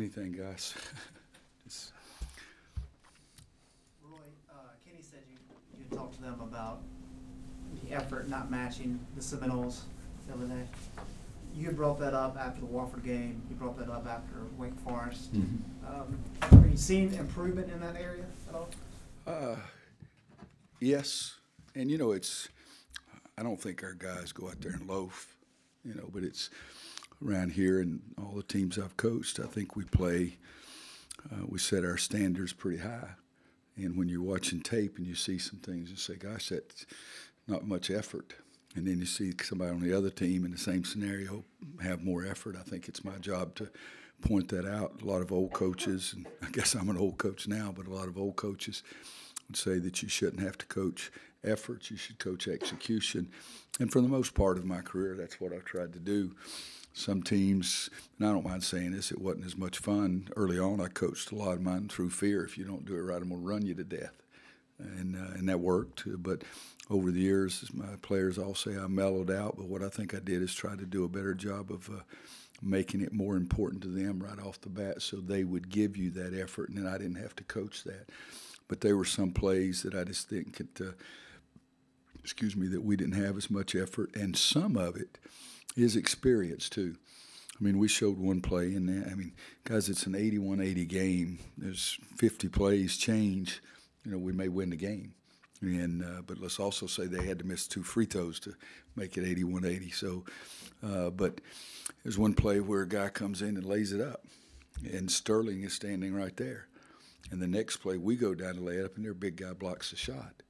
anything, guys. Just, Roy, Kenny said you talked to them about the effort not matching the Seminoles the other day. You brought that up after the Wofford game. You brought that up after Wake Forest. Are you seeing improvement in that area at all? yes, and I don't think our guys go out there and loaf, but it's around here and all the teams I've coached. I think we play. We set our standards pretty high, and when you're watching tape and you see some things, you say, "Gosh, that's not much effort." And then you see somebody on the other team in the same scenario have more effort. I think it's my job to point that out. A lot of old coaches, and I guess I'm an old coach now, but a lot of old coaches would say that you shouldn't have to coach effort, you should coach execution. And for the most part of my career, that's what I've tried to do. Some teams, and I don't mind saying this, it wasn't as much fun. Early on, I coached a lot of mine through fear. If you don't do it right, I'm going to run you to death. And that worked. But over the years, as my players all say, I mellowed out. But what I think I did is try to do a better job of making it more important to them right off the bat so they would give you that effort, and then I didn't have to coach that. But there were some plays that I just think that we didn't have as much effort, and some of it is experience too. I mean, we showed one play in that. I mean, guys, it's an 81-80 game. There's 50 plays change. We may win the game. But let's also say they had to miss 2 free throws to make it 81-80. So, but there's one play where a guy comes in and lays it up, and Sterling is standing right there. And the next play, we go down to lay it up, and their big guy blocks the shot.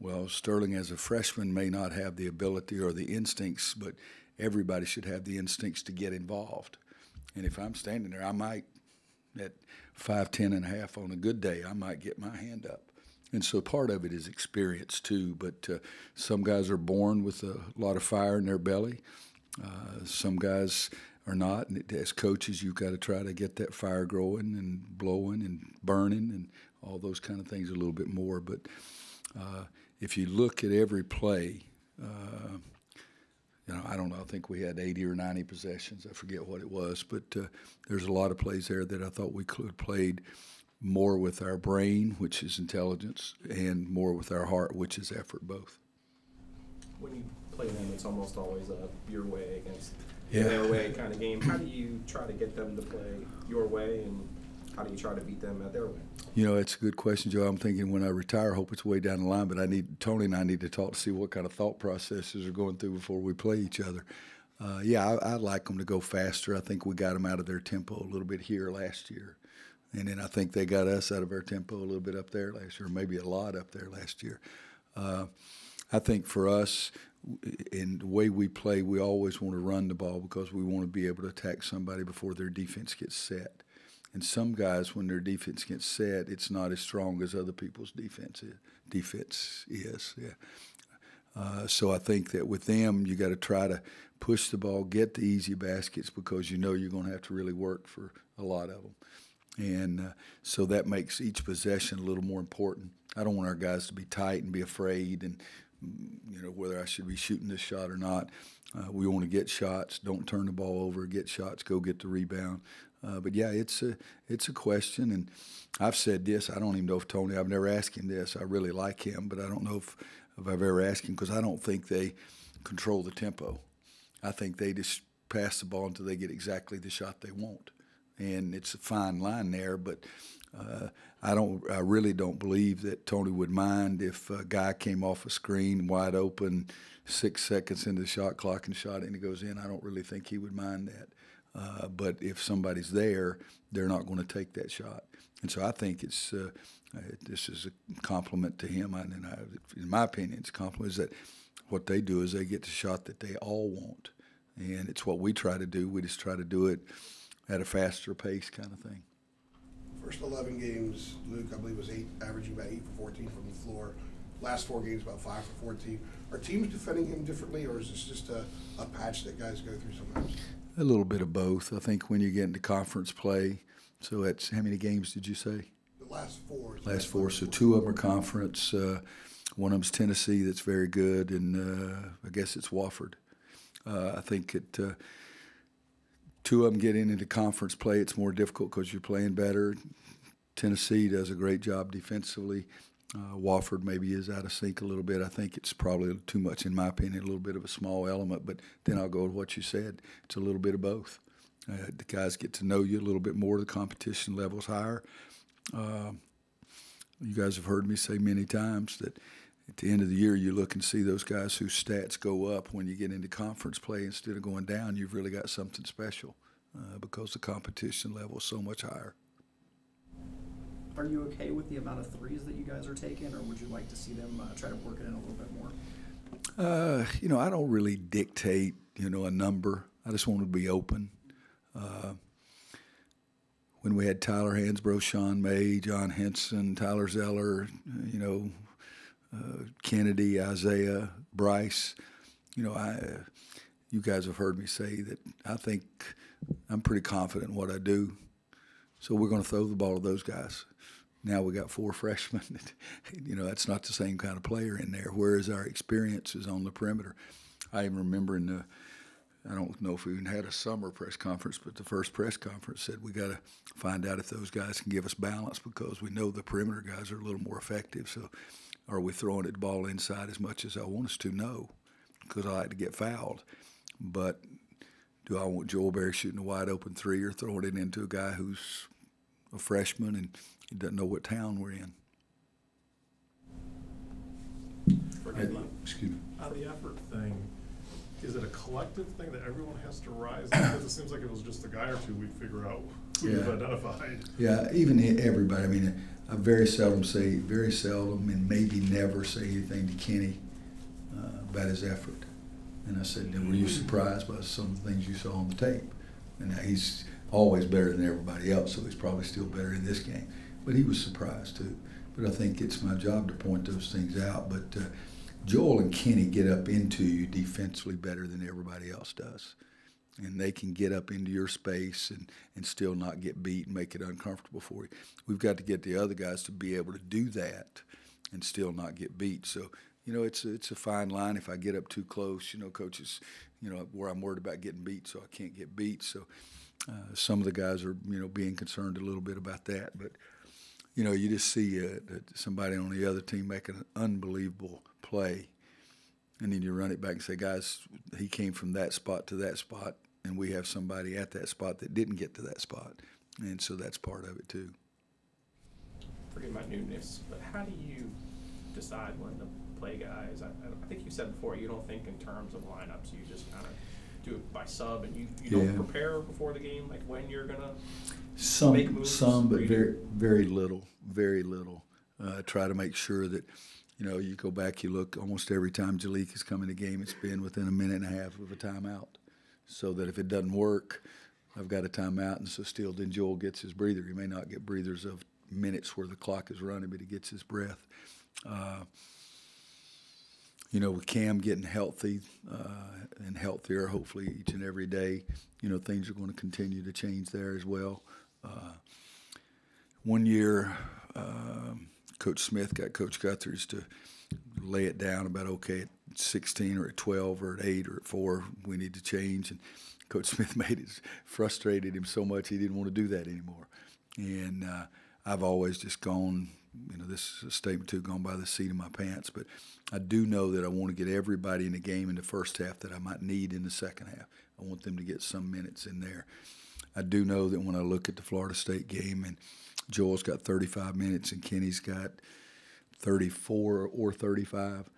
Well, Sterling as a freshman may not have the ability or the instincts, but everybody should have the instincts to get involved. And if I'm standing there, I might, at 5'10 and a half on a good day, I might get my hand up. And so part of it is experience too, but some guys are born with a lot of fire in their belly. Some guys are not, and as coaches, you've got to try to get that fire growing and blowing and burning and all those kind of things a little bit more. But if you look at every play, I don't know, I think we had 80 or 90 possessions. I forget what it was, but there's a lot of plays there that I thought we could have played more with our brain, which is intelligence, and more with our heart, which is effort, both. When you play them, it's almost always a your way against their way kind of game. How do you try to get them to play your way, and how do you try to beat them at their way? It's a good question, Joe. I'm thinking when I retire, I hope it's way down the line, but Tony and I need to talk to see what kind of thought processes are going through before we play each other. I'd like them to go faster. I think we got them out of their tempo a little bit here last year. And then I think they got us out of our tempo a little bit up there last year, maybe a lot up there last year. I think for us, in the way we play, we always want to run the ball because we want to be able to attack somebody before their defense gets set. And some guys, when their defense gets set, it's not as strong as other people's defense is. So I think that with them, you got to try to push the ball, get the easy baskets because you're going to have to really work for a lot of them. And so that makes each possession a little more important. I don't want our guys to be tight and be afraid and, whether I should be shooting this shot or not. We want to get shots, don't turn the ball over, get shots, go get the rebound. But, it's a question. And I've said this. I don't even know if Tony – I've never asked him this. I really like him, but I don't know if I've ever asked him because I don't think they control the tempo. I think they just pass the ball until they get exactly the shot they want. And it's a fine line there, but I really don't believe that Tony would mind if a guy came off a screen wide open 6 seconds into the shot clock and shot it and it goes in. I don't really think he would mind that. But if somebody's there, they're not going to take that shot. And so I think this is a compliment to him. In my opinion, it's a compliment is that what they do is they get the shot that they all want. And it's what we try to do. We just try to do it at a faster pace kind of thing. First 11 games, Luke, I believe, was averaging about 8 for 14 from the floor. Last 4 games, about 5 for 14. Are teams defending him differently, or is this just a patch that guys go through sometimes? A little bit of both. I think when you get into conference play, so that's how many games did you say? The last 4. Last 4. So 2 of them are conference. One of them's Tennessee that's very good, and I guess it's Wofford. I think 2 two of them getting into conference play, it's more difficult because you're playing better. Tennessee does a great job defensively. Wofford maybe is out of sync a little bit. I think it's probably too much, in my opinion, a little bit of a small element. But then I'll go with what you said. It's a little bit of both. The guys get to know you a little bit more. The competition level's higher. You guys have heard me say many times that at the end of the year, you look and see those guys whose stats go up when you get into conference play instead of going down. You've really got something special because the competition level is so much higher. Are you okay with the amount of threes that you guys are taking, or would you like to see them try to work it in a little bit more? I don't really dictate, a number. I just want to be open. When we had Tyler Hansbrough, Sean May, John Henson, Tyler Zeller, Kennedy, Isaiah, Bryce, you guys have heard me say that I think I'm pretty confident in what I do. So we're going to throw the ball to those guys. Now we got 4 freshmen. That's not the same kind of player in there, whereas our experience is on the perimeter. I even remember I don't know if we even had a summer press conference, but the first press conference said we got to find out if those guys can give us balance because we know the perimeter guys are a little more effective. So are we throwing the ball inside as much as I want us to? No, because I like to get fouled. But do I want Joel Berry shooting a wide open 3 or throwing it into a guy who's a freshman and he doesn't know what town we're in? Excuse me. On the effort thing, is it a collective thing that everyone has to rise? Because it seems like it was just a guy or two we'd figure out who you've identified. Yeah, even everybody. I mean, I very seldom, and maybe never say anything to Kenny about his effort. And I said, were you surprised by some of the things you saw on the tape? And he's always better than everybody else, so he's probably still better in this game. But he was surprised too. But I think it's my job to point those things out. But Joel and Kenny get up into you defensively better than everybody else does. And they can get up into your space and still not get beat and make it uncomfortable for you. We've got to get the other guys to be able to do that and still not get beat. So, it's a fine line. If I get up too close, coaches, where I'm worried about getting beat so I can't get beat. So some of the guys are, being concerned a little bit about that. But, you just see somebody on the other team making an unbelievable play, and then you run it back and say, guys, he came from that spot to that spot, and we have somebody at that spot that didn't get to that spot. And so that's part of it too. Forget my newness, but how do you decide when to play guys? I think you said before you don't think in terms of lineups. You just kind of do it by sub, and you don't prepare before the game, like when you're going to make moves? Some, but very little. Try to make sure that, you go back, you look, almost every time Jalik has come in a game, it's been within a minute and a half of a timeout. So that if it doesn't work, I've got a timeout, and so still then Joel gets his breather. He may not get breathers of minutes where the clock is running, but he gets his breath. With Cam getting healthy and healthier, hopefully each and every day, things are going to continue to change there as well. One year, Coach Smith got Coach Guthries to lay it down about, okay, at 16 or at 12 or at 8 or at 4, we need to change. And Coach Smith frustrated him so much he didn't want to do that anymore. And I've always just gone, this is a statement too, gone by the seat of my pants. But I do know that I want to get everybody in the game in the first half that I might need in the second half. I want them to get some minutes in there. I do know that when I look at the Florida State game and Joel's got 35 minutes and Kenny's got 34 or 35,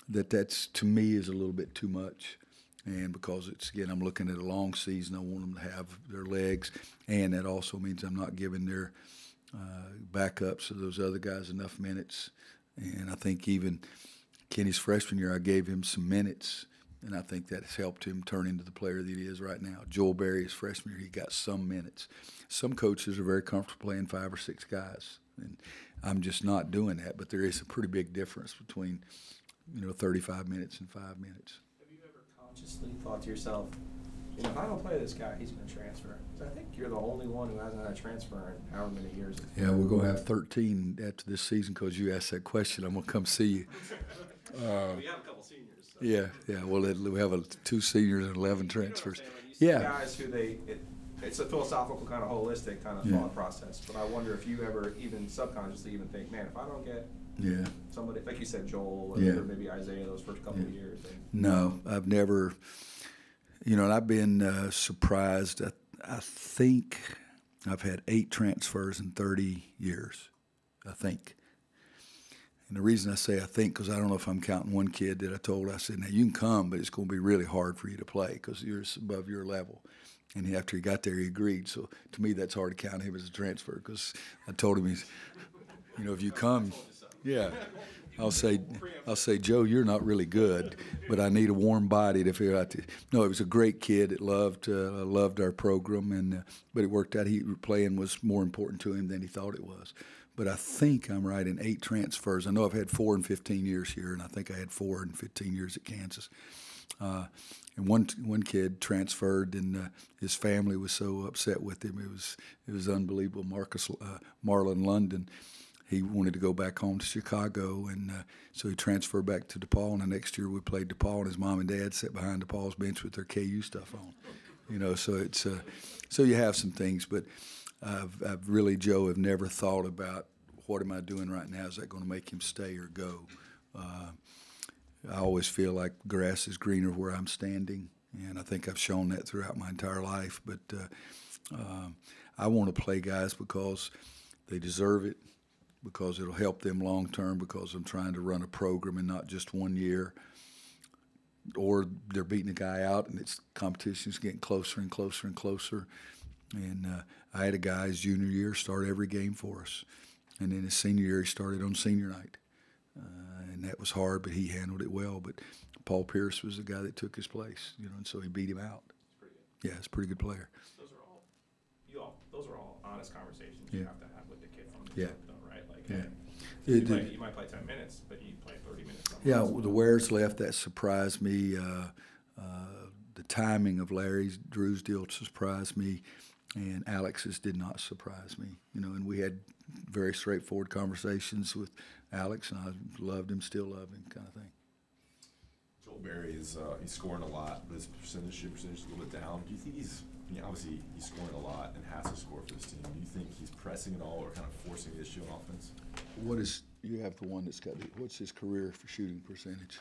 that's to me is a little bit too much. And because I'm looking at a long season, I want them to have their legs, and that also means I'm not giving their backups of those other guys enough minutes. And I think even Kenny's freshman year, I gave him some minutes, and I think that has helped him turn into the player that he is right now. Joel Berry, his freshman year, he got some minutes. Some coaches are very comfortable playing 5 or 6 guys, and I'm just not doing that. But there is a pretty big difference between, 35 minutes and 5 minutes. Have you ever consciously thought to yourself, if I don't play this guy, he's going to transfer? Because I think you're the only one who hasn't had a transfer in however many years. Yeah, we're going to have 13 after this season because you asked that question. I'm going to come see you. We have a couple seniors. So. Yeah. Well, we have 2 seniors and 11 transfers. You see guys who it's a philosophical kind of holistic kind of Yeah. thought process. But I wonder if you ever even subconsciously even think, man, if I don't get somebody like you said, Joel, or maybe Isaiah, those first couple of years. No, I've never. And I've been surprised. I think I've had 8 transfers in 30 years. I think. And the reason I say I think, because I don't know if I'm counting one kid that I said, now you can come, but it's going to be really hard for you to play because you're above your level. And after he got there, he agreed. So to me, that's hard to count him as a transfer because I told him, if you come, I'll say, Joe, you're not really good, but I need a warm body to figure out. No, he was a great kid that loved our program, but it worked out. Playing was more important to him than he thought it was. But I think I'm right in 8 transfers. I know I've had 4 in 15 years here, and I think I had 4 in 15 years at Kansas. And one kid transferred, and his family was so upset with him. It was unbelievable. Marlon London, he wanted to go back home to Chicago, and so he transferred back to DePaul. And the next year we played DePaul, and his mom and dad sat behind DePaul's bench with their KU stuff on. So it's so you have some things, but. I've really, Joe, have never thought about what am I doing right now? Is that going to make him stay or go? I always feel like grass is greener where I'm standing, and I think I've shown that throughout my entire life. But I want to play guys because they deserve it, because it'll help them long term, because I'm trying to run a program and not just 1 year. Or they're beating a guy out, and competition's getting closer and closer and closer. And I had a guy his junior year start every game for us. And then his senior year, he started on senior night. And that was hard, but he handled it well. But Paul Pierce was the guy that took his place, and so he beat him out. It's pretty good. Yeah, he's a pretty good player. Those are all honest conversations you have to have with the kid from the jump, though, right? Like, you might play 10 minutes, but you play 30 minutes. Yeah, the Wares left, that surprised me. The timing of Larry Drew's deal surprised me. And Alex's did not surprise me, and we had very straightforward conversations with Alex, and I loved him, still love him, kind of thing. Joel Berry he's scoring a lot, but his percentage is a little bit down. Do you think obviously he's scoring a lot and has to score for this team. Do you think he's pressing at all or kind of forcing the issue on offense? You have the one that's got what's his career for shooting percentage?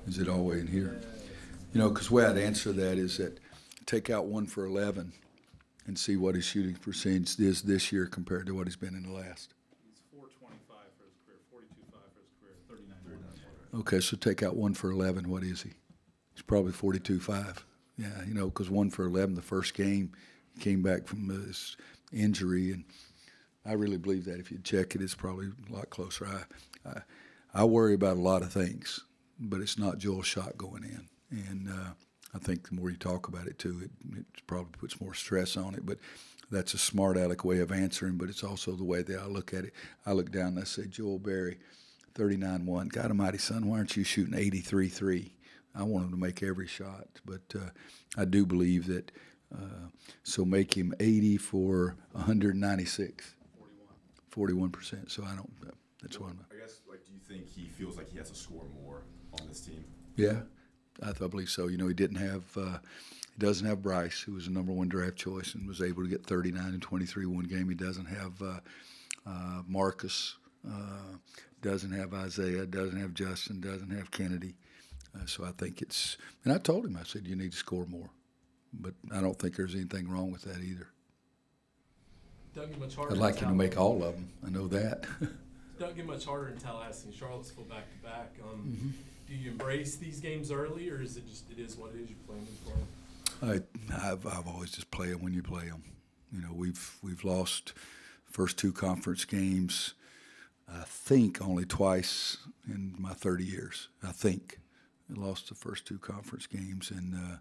Is it all the way in here? Because the way I'd answer that is that take out 1 for 11 and see what his shooting percentage is this year compared to what he's been in the last. He's 425 for his career, 42.5 for his career, 39. Okay, so take out 1 for 11. What is he? He's probably 42.5. Yeah, because 1 for 11 the first game, he came back from his injury, and I really believe that if you check it, it's probably a lot closer. I worry about a lot of things, but it's not Joel's shot going in. And I think the more you talk about it, too, it probably puts more stress on it. But that's a smart aleck way of answering, but it's also the way that I look at it. I look down and I say, Joel Berry, 39-1. God almighty, son, why aren't you shooting 83-3? I want him to make every shot. But I do believe that, so make him 80 for 196. 41%. So I don't, that's what I'm. I guess, do you think he feels like he has to score more on this team? Yeah. I believe so. He doesn't have Bryce, who was the number 1 draft choice and was able to get 39 and 23 one game. He doesn't have Marcus, doesn't have Isaiah, doesn't have Justin, doesn't have Kennedy. So I think and I told him, I said, you need to score more. But I don't think there's anything wrong with that either. Doesn't get much harder. I'd like him to make all of them. I know that. Doesn't get much harder in Tallahassee and Charlottesville back-to-back. Do you embrace these games early, or is it just it is what it is? You're playing them for them? I've always just play them when you play them. We've lost first 2 conference games, I think only twice in my 30 years. I think I lost the first 2 conference games, and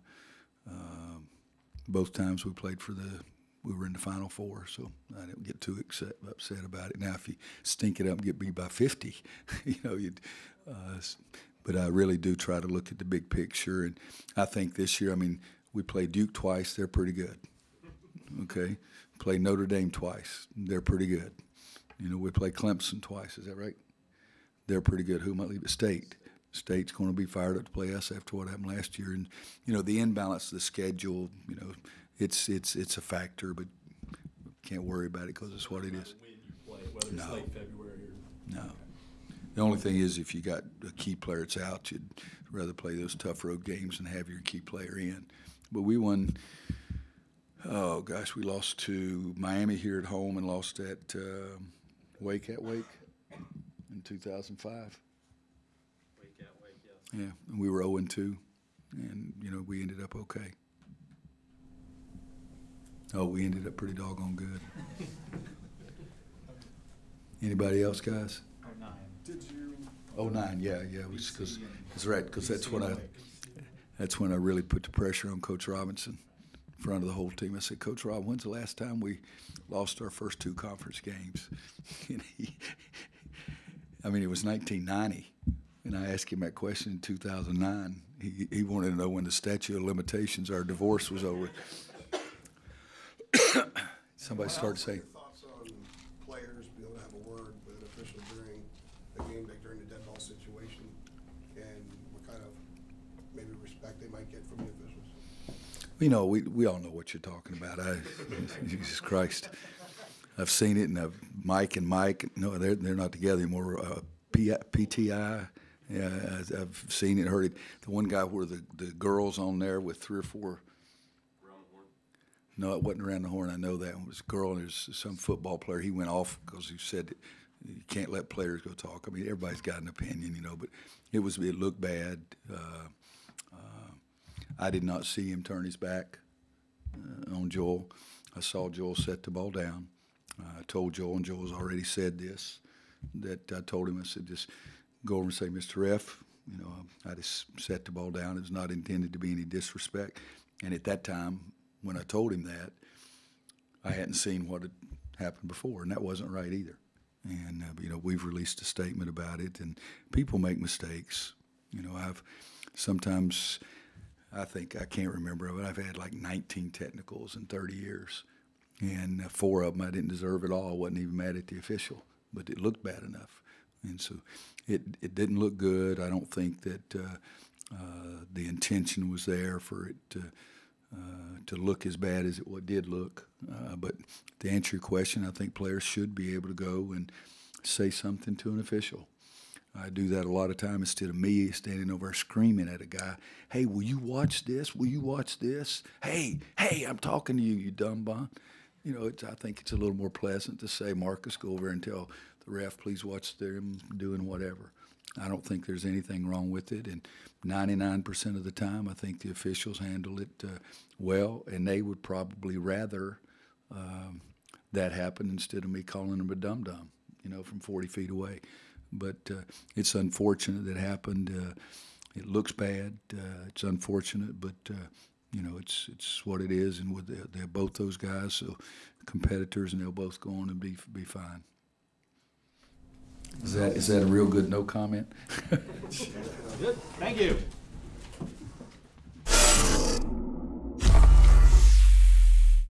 both times we were in the Final Four, so I didn't get too upset about it. Now, if you stink it up and get beat by 50, but I really do try to look at the big picture. And I think this year, we played Duke twice. They're pretty good. Okay? Played Notre Dame twice. They're pretty good. We played Clemson twice. Is that right? They're pretty good. Who might leave at State? State's going to be fired up to play us after what happened last year. And, you know, the imbalance of the schedule, you know, it's a factor, but can't worry about it because it's what it is. When you play, whether it's No. late February or. No. The only thing is if you got a key player that's out, you'd rather play those tough road games and have your key player in. But we won, oh, gosh, we lost to Miami here at home and lost at Wake in 2005. Wake, yes. Yeah, and we were 0-2, and, you know, we ended up okay. Oh, we ended up pretty doggone good. Anybody else, guys? Did you? 09, yeah, because that's right, because that's when I really put the pressure on Coach Robinson in front of the whole team. I said, Coach Rob, when's the last time we lost our first 2 conference games? And it was 1990, and I asked him that question in 2009. He wanted to know when the statute of limitations, our divorce was over. Somebody started saying. Thoughts on players being able to have a word with an official during a game day, during the dead ball situation, and what kind of maybe respect they might get from the officials? You know, we all know what you're talking about. Jesus Christ, I've seen it, and Mike, no, they're not together anymore. PTI, yeah, I've seen it, heard it. The one guy where the girls on there with 3 or 4. No, it wasn't around the horn. I know that one. It was a girl, and there's some football player. He went off because he said that you can't let players go talk. I mean, everybody's got an opinion, you know, but it looked bad. I did not see him turn his back on Joel. I saw Joel set the ball down. I told Joel, and Joel's already said this, that I told him, I said, just go over and say, Mr. Ref, you know, I just set the ball down. It was not intended to be any disrespect. And at that time, when I told him that, I hadn't seen what had happened before, and that wasn't right either. And, you know, we've released a statement about it, and people make mistakes. You know, sometimes I think, I can't remember, but I've had like 19 technicals in 30 years, and 4 of them I didn't deserve at all. I wasn't even mad at the official, but it looked bad enough. And so it didn't look good. I don't think that the intention was there for it to look as bad as it did look. But to answer your question, I think players should be able to go and say something to an official. I do that a lot of time instead of me standing over screaming at a guy, hey, will you watch this? Will you watch this? Hey, I'm talking to you, you dumb bum. You know, I think it's a little more pleasant to say, Marcus, go over and tell the ref, please watch them doing whatever. I don't think there's anything wrong with it, and 99% of the time I think the officials handle it well, and they would probably rather that happen instead of me calling them a dum-dum, you know, from 40 feet away. But it's unfortunate that happened. It looks bad. It's unfortunate, but you know, it's what it is, and they're both those guys, so competitors, and they'll both go on and be fine. Is that a real good no comment? Good. Thank you.